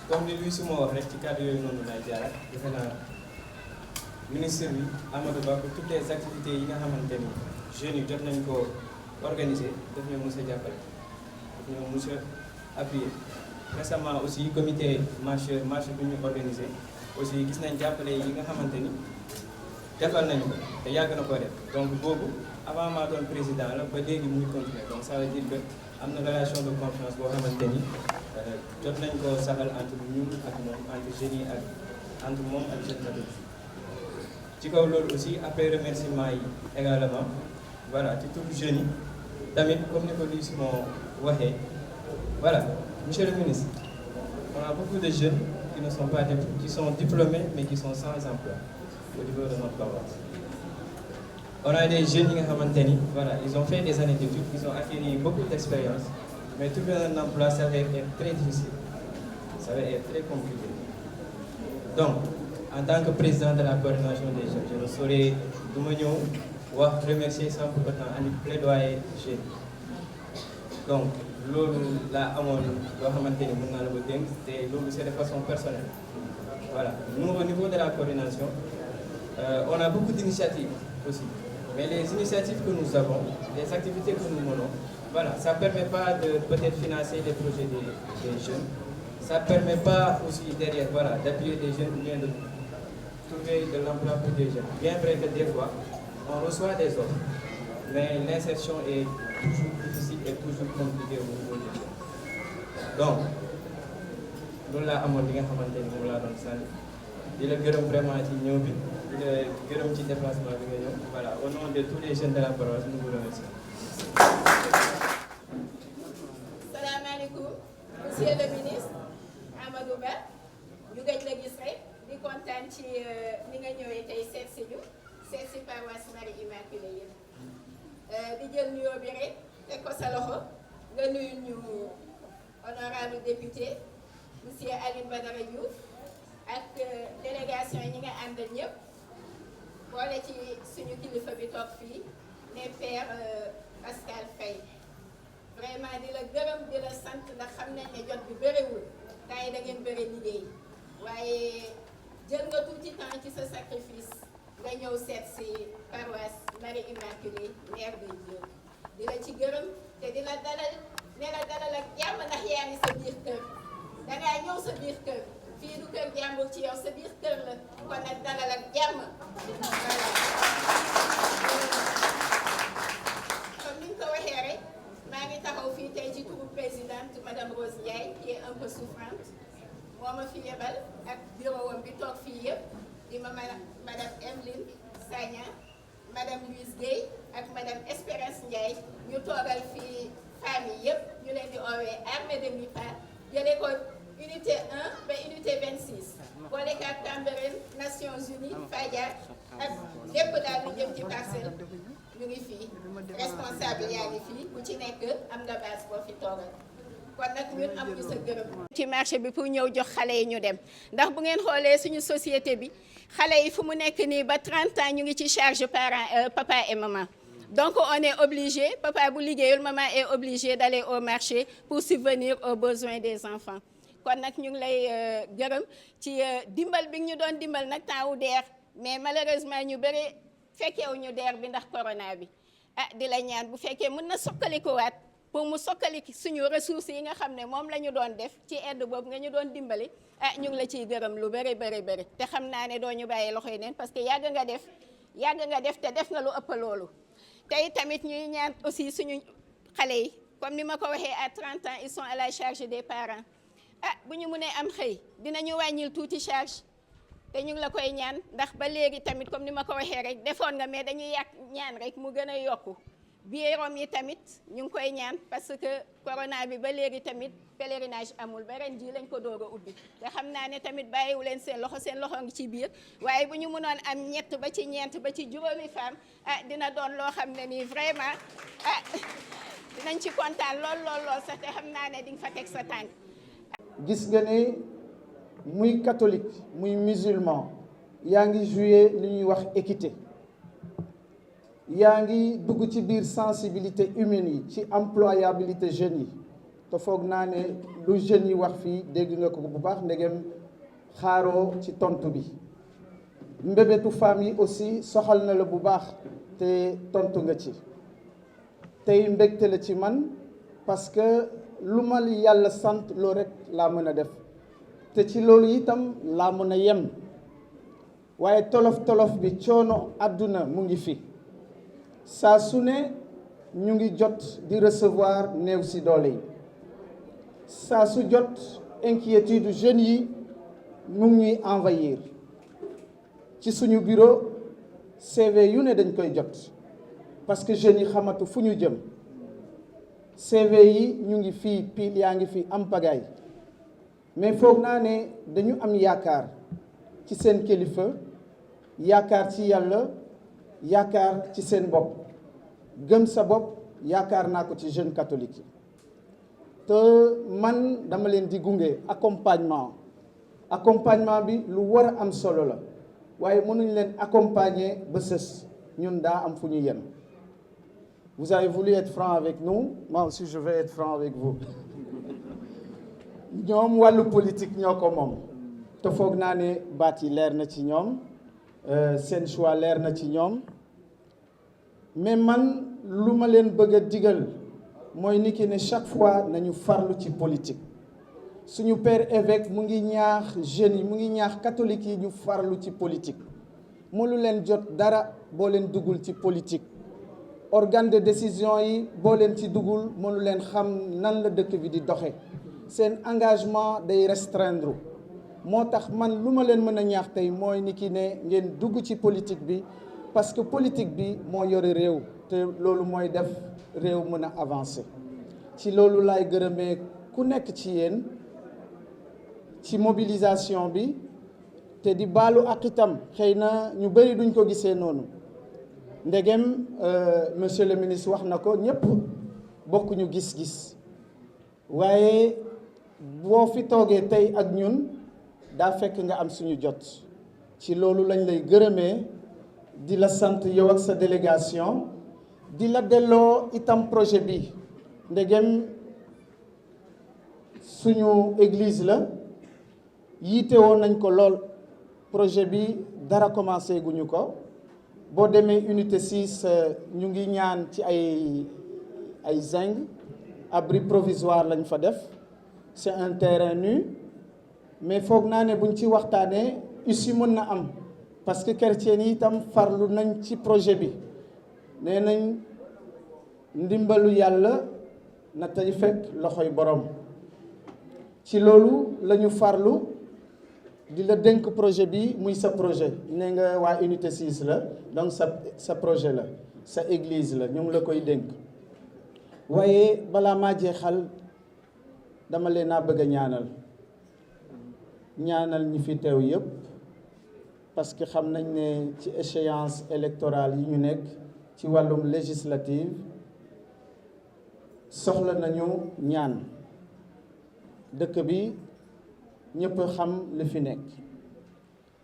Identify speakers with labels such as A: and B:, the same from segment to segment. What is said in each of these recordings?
A: comme li Louis Simon wax rek ci cadre yooyu noonu laay jaaraat defe naa ministre bi Amadou Ba pour toutes les activités yi nga xamante ni jeunes yi jot nañ ko organiser daf ñoo mos a jàppale daf ñoo mos a appuyer. Récemment aussi comité marche bi ñu organisé aussi gis nañ jàppale yi nga xamante ni defal nañu ko te yàgg na ko def donc boobu avant maa doon président la ba léegi muy continuer donc ça veut dire que am na relation de confiance boo xamante ni jot nañ ko saxal entre ñun ak moom entre jeunes yi ak entre moom ak jeune adultes ci kaw loolu aussi après remerciement yi également voilà ci turu jeunes yi tamit comme ni ko lii si moo waxee voilà monsieur le ministre on a beaucoup de jeunes qui ne sont pas qui sont diplômés mais qui sont sans emploi au niveau de notre paroisse. On a des jeunes qui voilà, ils ont fait des années d'études, ils ont acquis beaucoup d'expérience, mais trouver un emploi, ça va être très difficile, ça va être très compliqué. Donc, en tant que président de la coordination des jeunes, je ne saurais remercier sans pour autant un plaidoyer jeunes. Donc, loolu laa amoon loo xamante ni mën naa la ko dénk te loolu c'est de façon personnelle. Voilà, nous au niveau de la coordination, on a beaucoup d'initiatives aussi. Mais les initiatives que nous avons, les activités que nous menons, voilà, ça ne permet pas de peut-être financer les projets des jeunes. Ça ne permet pas aussi derrière, voilà, d'appuyer des jeunes ou bien de trouver de l'emploi pour des jeunes. Bien vrai que des fois, on reçoit des offres, mais l'insertion est toujours difficile et toujours compliquée au niveau des jeunes. Donc, loolu laa amoon li nga xamante ni moom laa doon sànni di la gërëm vraiment ci ñëw bi di la gërëm ci déplacement bi nga ñëw voilà au nom de tous les jeunes de la paroisse nous vous remercions.
B: Salaamaaleykum monsieur le ministre Amadou Ba ñu gëj la gis rek di kontaan ci ni nga ñëwee tey seet si paroisse Marie Immaculée yëpp di jël nuyoo bi rek teg ko sa loxo nga nuyu ñu honorable député monsieur Aline Badara Diouf ak délégation yi nga àndal ñëpp boole ci suñu kilifa bi toog fii ne père Pascal Faye vraiment di la gërëm di la sant ndax xam nañ ne jot bi bëriwul temps yi da ngeen bëri liggéey waaye jël nga tuuti temps ci sa sacrifice nga ñëw seet si paroisse Marie Immaculée mère de Dieu di la ci gërëm te di la dalal ne la dalal ak jàmm ndax yaa ngi sa biir kër dangaa ñëw sa biir kër fii du kër jàmbur ci yow sa biir kër la kon nag dalal ak jàmm voilà comme ni nga ko waxee rek maa ngi taxaw fii tey ci turu présidente madame Rose Ndiaye qui est un peu souffrante moo ma fi yebal ak bureau am bi toog fii yëpp di ma madame Emeline Sagna madame Louise Gueye ak madame Espérance Ndiaye ñu toogal fii famille yëpp ñu leen di oowee armée de mi-part jëlee ko unité 1 ba unité 26 boole ko ak Cambérène Nations Unies Fadia ak lépp daal lu jëm ci parcelle ñu ngi fii responsable yaa ngi fii ku ci nekk am nga base boo fi toogal kon nag ñun am ñu sa gërëm. ci marché bi pour ñëw jox xale yi ñu dem ndax bu ngeen xoolee suñu société bi xale yi fu mu nekk nii ba 30 ans ñu ngi ci charge parents papa et maman. Donc on est obligé, papa bu liggéeyul, maman est obligée d'aller au marché pour subvenir aux besoins des enfants. kon nag ñu ngi lay gërëm ci dimbal bi ñu doon dimbal nag temps wu DER mais malheureusement ñu bëri fekkeewu ñu DER bi ndax corona bi di la ñaan bu fekkee mën na sokkalikuwaat pour mu sokkali suñu ressources yi nga xam ne moom la ñu doon def ci aide boobu nga ñu doon dimbali ñu ngi la ciy gërëm lu bëri te xam naa ne doo ñu bàyyi loxoy neen parce que yàgg nga def te def nga lu ëpp loolu. tey tamit ñuy ñaan aussi suñu xale yi comme ni ma ko waxee à 30 ans ils sont à la charge des parents bu ñu mënee am xëy dinañu wàññil tuuti charge te ñu ngi la koy ñaan ndax ba léegi tamit comme ni ma ko waxee rek defoon nga mais dañuy ñaan rek mu gën a yokku biirom yi tamit ñu ngi koy ñaan parce que corona bi ba léegi tamit pèlerinage amul ba ren ji lañ ko doog a ubbi te xam naa ne tamit bàyyiwu leen seen loxo ngi ci biir waaye bu ñu mënoon am ñett ba ci ñeent ba ci juróomi femme dina doon loo xam ne nii vraiment dinañ ci kontaan lool sax te xam naa ne di nga fa teg sa tànk.
C: gis nga ne muy catholique muy musulman yaa ngi joué li ñuy wax équité yaa ngi dugg ci biir sensibilité humaine yi ci employabilité jeunes yi te foog naa ne lu jeunes yi wax fii dégg nga ko bu baax ndegem xaaroo ci tontu bi mbébétu femmes yi aussi soxal na la bu baax te tontu nga ci tey mbégte la ci man parce que lu ma yàlla sant loo rek laa mën a def te ci loolu itam laa mën a yem waaye tolof-tolof bi coono àdduna mu ngi fi saa su ne ñu ngi jot di recevoir néew si doole yi saa su jot inquiétude jeunes yi mu ngi ñuy envahir ci suñu bureau CV yu ne dañ koy jot parce que jeunes yi xamatu fu ñu jëm CV yi ñu ngi fii pile yaa ngi fi am pagaay mais foog naa ne dañu am yaakaar ci seen kilifa yaakaar ci yàlla yaakaar ci seen bopp gëm sa bopp yaakaar naa ko ci jeunes catholiques yi te man dama leen di gunge accompagnement bi lu war a am solo la waaye mënuñ leen accompagner ba sës ñun daa am fu ñu yem. Vous avez voulu être franc avec nous, moi aussi je vais être franc avec vous. ñoom wàllu politique ñoo ko moom te foog naa ne baat yi leer na ci ñoom seen choix leer na ci ñoom mais man lu ma leen bëgg a digal mooy ni ki ne chaque fois nañu farlu ci politique suñu père évêque mu ngi ñaax jeunes yi mu ngi ñaax catholiques yi ñu farlu ci politique mënu leen jot dara boo leen duggul ci politique organe de décision yi boo leen ci duggul mënu leen xam nan la dëkk bi di doxe seen engagement day restreindre moo tax man lu ma leen mën a ñaax tey mooy ni ki ne ngeen dugg ci politique bi parce que politique bi moo yore réew te loolu mooy def réew mën a avancer ci loolu laay gërëmee ku nekk ci yéen ci mobilisation bi te di baalu ak itam xëy na ñu bëri duñ ko gisee noonu ndegem monsieur le ministre wax na ko ñëpp bokkuñu gis-gis waaye boo fi toogee tey ak ñun daa fekk nga am suñu jot ci loolu lañ lay gërëmee di la sant yow ak sa délégation di la delloo itam projet bi ndegem suñu église la yiite woon nañ ko lool projet bi dara commencé guñu ko boo demee unité 6 ñu ngi ñaan ci ay zinc abri provisoire lañ fa def c'est un terrain nu mais foog naa ne buñ ci waxtaanee ussi mën na am parce que chrétiens yi itam farlu nañ ci projet bi nee nañ ndimbalu yàlla na tey fekk loxoy borom ci loolu la ñu farlu di la dénk projet bi muy sa projet ne nga waa unité 6 la donc sa projet la sa église la ñu ngi la koy dénk waaye balaa maa jeexal dama leen a bëgg a ñaanal ñi fi teew yépp parce que xam nañ ne ci échéance électorale yi ñu nekk ci wàllum législative soxla nañu ñaan dëkk bi ñëpp xam li fi nekk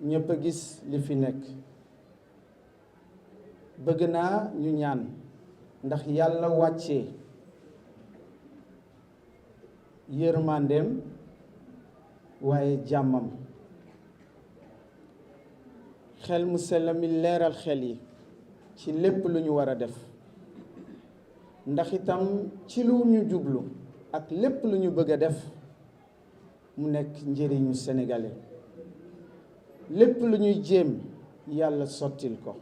C: ñëpp a gis li fi nekk bëgg naa ñu ñaan ndax yàlla wàccee yërmandeem waaye jàmmam xel mu sell mi leeral xel yi ci lépp lu ñu war a def ndax itam ci lu ñu jublu ak lépp lu ñu bëgg a def mu nekk njëriñu sénégalais lépp lu ñuy jéem yàlla sottil ko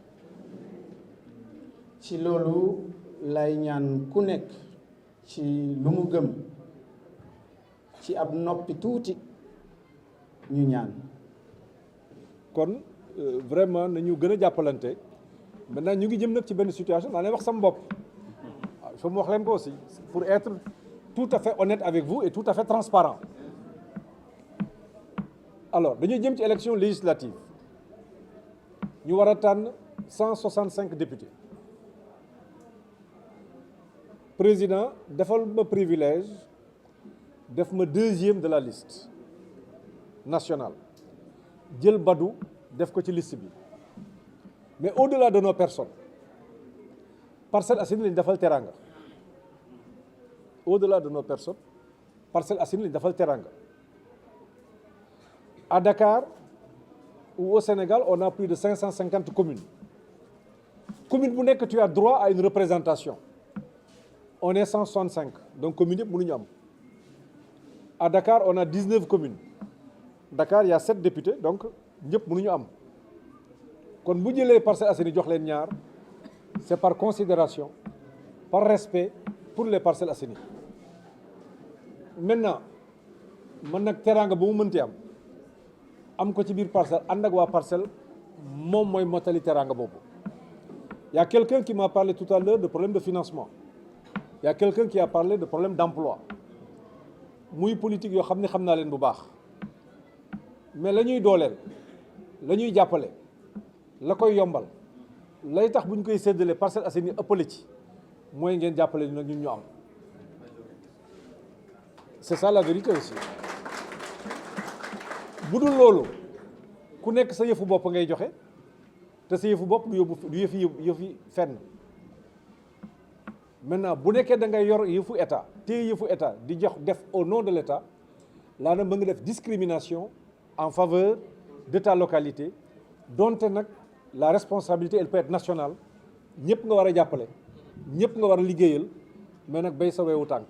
C: ci loolu lay ñaan ku nekk ci lu mu gëm ci ab noppi tuuti ñu ñaan.
D: kon vraiment nañu gën a jàppalante maintenant ñu ngi jëm nag ci benn situation daa leen wax sama bopp waaw il faut mu wax leen ko aussi pour être tout à fait honnête avec vous et tout à fait transparent alors dañuy jëm ci élection législative ñu war a tànn 165 députés président defal ma privilège def ma deuxième de la liste nationale jël Badou def ko ci liste bi mais au-delà de nos personnes Parcelles Assainies lañu defal teranga au-delà de nos personnes Parcelles Assainies lañ defal teranga. À Dakar ou au Sénégal, on a plus de 550 communes. Commune bu nekk, tu as droit à une représentation. On est 165, donc commune yëpp mënuñu am. À Dakar, on a 19 communes. Dakar, il y a 7 députés, donc ñëpp mënuñu am. Kon bu jëlee Parcelles Assainies jox leen ñaar, c'est par considération, par respect pour les Parcelles Assainies. Maintenant, man nag teraanga bu mu mënti am ko ci biir parcelle ànd ak waa parcelle moom mooy mottali teraanga boobu. Il y a quelqu'un qui m'a parlé tout à l'heure de problème de financement. Il y a quelqu'un qui a parlé de problème d'emploi. Muy politique yoo xam ne xam naa leen bu baax. Mais la ñuy dooleel, la ñuy jàppale, la koy yombal, lay tax bu ñu koy séddale Parcelles Assainies ëppale ci mooy ngeen jàppale ñu nag ñun ñu am. C'est ça la vérité aussi. bu dul loolu ku nekk sa yëfu bopp ngay joxe te sa yëfu bopp du yëfi fenn. Maintenant bu nekkee da ngay yor yëfu état téye yëfu état di jox def au nom de l'état laa na mën nga def discrimination en faveur de ta localité donte nag la responsabilité elle peut être nationale ñëpp nga war a jàppale ñëpp nga war a liggéeyal mais nag bay sa weewu tànk.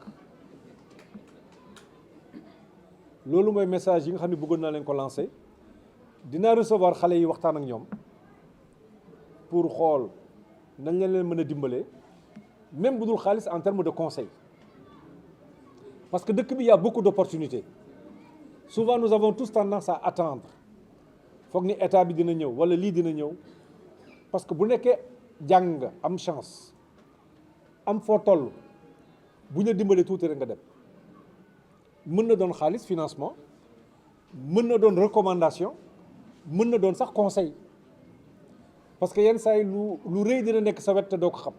D: loolu mooy message yi nga xam ne bëggoon naa leen ko lancer dinaa recevoir xale yi waxtaan ak ñoom pour xool nañ leen mën a dimbalee même bu dul xaalis en termes de conseil parce que dëkk bi y a beaucoup d'opportunités souvent nous avons tous tendance à attendre foog ni état bi dina ñëw wala lii dina ñëw parce que bu nekkee jàng nga am chance am foo toll bu ñu dimbalee tuuti rek nga dem. mën na doon xaalis financement mën na doon recommandation mën na doon sax conseil parce que yenn saa yi lu rëy dina nekk sa wet te doo ko xam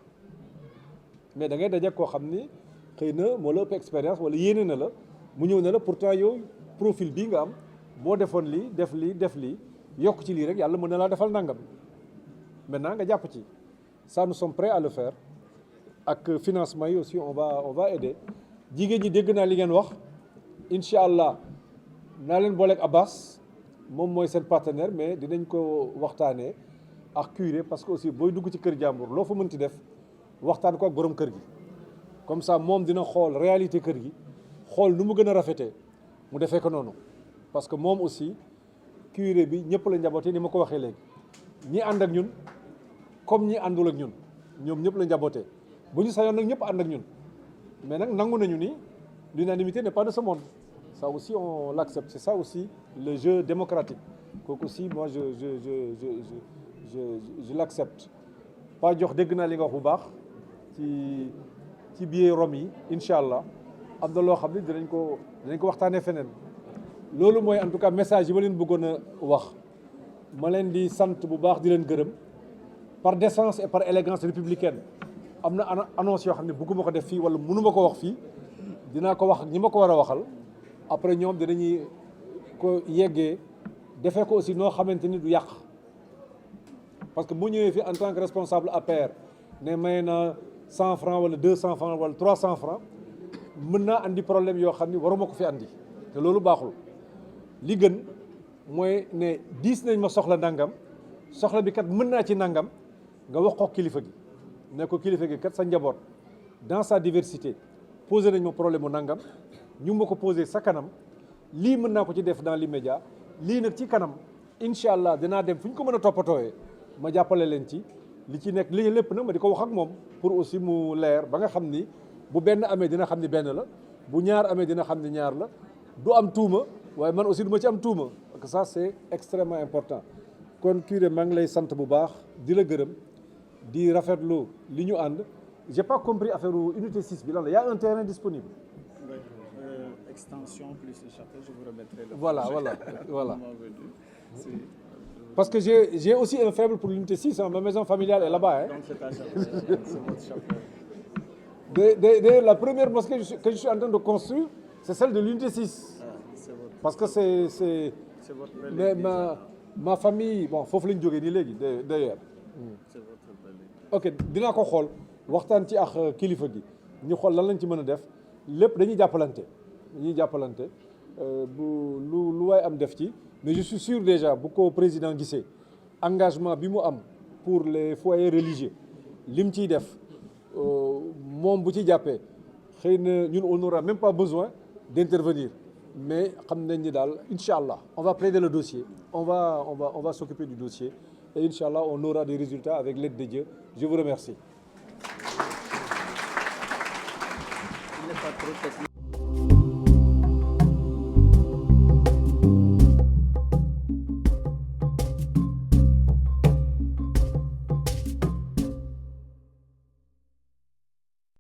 D: mais da ngay daje koo xam ni xëy na moo la ëpp expérience wala yéene na la mu ñëw na la pourtant yow profil bii nga am boo defoon lii def lii yokk ci lii rek yàlla mën na laa defal nangam maintenant nga jàpp ci ça nous sommes prêts à le faire ak financement yi aussi on va aider jigéen ñi dégg naa li ngeen wax. incha allah naa leen booleeg Abbas moom mooy seen partenaire mais dinañ ko waxtaanee ak curé parce que aussi booy dugg ci kër jàmbur loo fa mënti def waxtaan ko ak borom kër gi comme ça moom dina xool réalité kër gi xool nu mu gën a rafetee mu defee ko noonu parce que moom aussi curé bi ñëpp la njabootee ni ma ko waxee léegi ñi ànd ak ñun comme ñi àndul ak ñun ñoom ñëpp la njabootee bu ñu sañoon nag ñëpp ànd ak ñun mais nag nangu nañu ni l'unanimité n'est pas de ce monde. Ça aussi, on l'accepte. C'est ça aussi le jeu démocratique. Donc aussi, moi, je l'accepte. Pas jox dégg naa li nga wax bu baax ci biir Rome yi incha allah am na loo xam ne dinañ ko waxtaanee feneen. loolu mooy en tout cas message yi ma leen bëggoon a wax ma leen di sant bu baax di leen gërëm par décence et par élégance républicaine am na annonce yoo xam ne bëgguma ko def fii wala mënuma ko wax fii. dinaa ko wax ñi ma ko war a waxal après ñoom dinañuy ko yeggee defee ko aussi noo xamante ni du yàq parce que bu ñëwee fi en tant que responsable APR ne may na 100 francs wala 200 francs wala 300 francs mën naa andi problème yoo xam ni waruma ko fi andi te loolu baaxul li gën mooy ne diis nañ ma soxla nangam soxla bi kat mën naa ci nangam nga wax ko kilifa gi ne ko kilifa gi kat sa njaboot dans sa diversité posé nañ ma problème mu nangam ñu ma ko posé sa kanam lii mën naa ko ci def dans l'immédiat lii nag ci kanam incha allah dinaa dem fu ñu ko mën a toppatooyee ma jàppale leen ci li ci nekk li lépp nag ma di ko wax ak moom pour aussi mu leer ba nga xam ni bu benn amee dina xam ni benn la bu ñaar amee dina xam ni ñaar la du am tuuma waaye man aussi du ma ci am tuuma parce que ça c'est extrêmement important kon curé maa ngi lay sant bu baax di la gërëm di rafetlu li ñu ànd. J'ai pas compris affaire unité 6 bi lan la y a un terrain disponible.
E: Oui, extension plus échappée, je vous remettrai le
D: voilà. Parce que j'ai aussi un faible pour l'unité 6, hein. Ma maison familiale est là-bas. Hein.
E: Donc c'est ta chapelle, c'est votre chapelle.
D: D'ailleurs, la première mosquée que je suis en train de construire, c'est celle de l'unité 6.
E: C'est votre...
D: Parce que c'est
E: votre belle église.
D: Ma famille, bon, foofu la ñu jógee nii léegi d'ailleurs.
E: C'est votre belle église.
D: Ok, dinaa ko xool waxtaan ci ak kilifa gi ñu xool lan lañ ci mën a def lépp dañuy jàppalante ñuy jàppalante bu lu waay am def ci mais je suis sûr déjà bu ko président gisee engagement bi mu am pour les foyers religieux lim ciy def moom bu ci jàppee xëy na ñun on n'aura même pas besoin d'intervenir mais xam nañ ni daal incha allah on va plaider le dossier on va s'occuper du dossier et incha allah on aura des résultats avec l'aide de Dieu. Je vous remercie.
E: Il n'est pas trop technique.